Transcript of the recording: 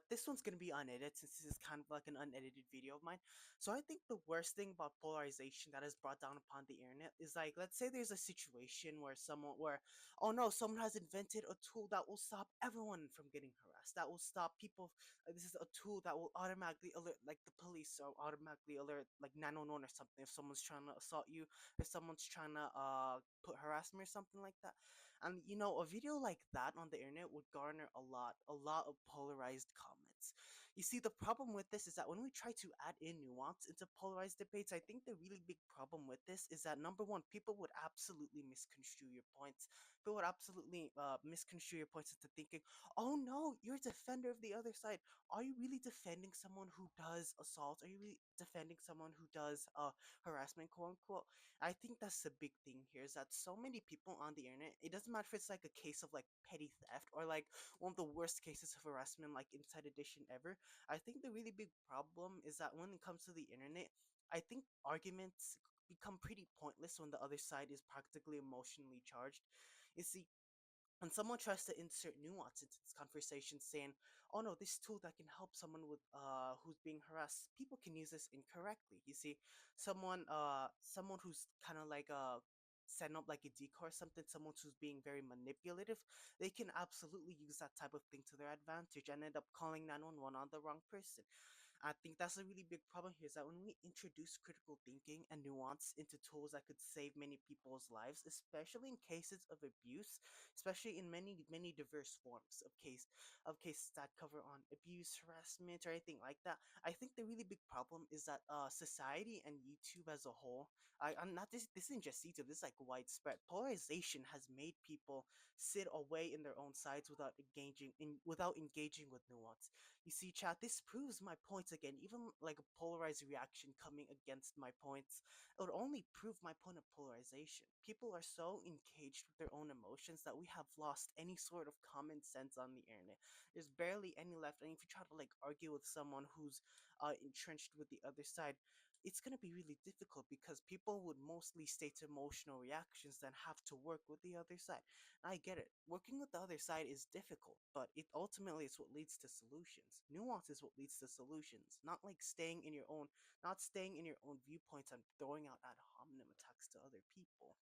This one's gonna be unedited since this is kind of like an unedited video of mine. So I think the worst thing about polarization that is brought down upon the internet is like, let's say there's a situation where oh no, someone has invented a tool that will stop everyone from getting harassed. That will stop people. This is a tool that will automatically alert, like the police, or automatically alert like 911 or something if someone's trying to assault you, if someone's trying to put harassment or something like that. And a video like that on the internet would garner a lot of polarized comments. You see, the problem with this is that when we try to add in nuance into polarized debates, I think the really big problem with this is that number one, people would absolutely misconstrue your points. People would absolutely misconstrue your points into thinking, oh no, you're a defender of the other side. Are you really defending someone who does assault? Are you really defending someone who does harassment, quote unquote? I think that's the big thing here is that so many people on the internet, it doesn't matter if it's like a case of like petty theft or like one of the worst cases of harassment like Inside Edition ever. I think the really big problem is that when it comes to the internet, I think arguments become pretty pointless when the other side is practically emotionally charged. You see, and someone tries to insert nuance into this conversation saying, oh no, this tool that can help someone with who's being harassed, people can use this incorrectly. You see, someone who's kind of like setting up like a decoy or something, someone who's being very manipulative, they can absolutely use that type of thing to their advantage and end up calling 911 on the wrong person. I think that's a really big problem here is that when we introduce critical thinking and nuance into tools that could save many people's lives, especially in cases of abuse, especially in many diverse forms of cases that cover on abuse, harassment, or anything like that. I think the really big problem is that society and YouTube as a whole, I'm not this isn't just YouTube, this is like widespread. Polarization has made people sit away in their own sides without engaging with nuance. You see, chat, this proves my points again. Even like a polarized reaction coming against my points, it would only prove my point of polarization. People are so engaged with their own emotions that we have lost any sort of common sense on the internet. There's barely any left, and if you try to like argue with someone who's entrenched with the other side, it's gonna be really difficult because people would mostly state emotional reactions than have to work with the other side. I get it. Working with the other side is difficult, but it ultimately is what leads to solutions. Nuance is what leads to solutions, not staying in your own viewpoints and throwing out ad hominem attacks to other people.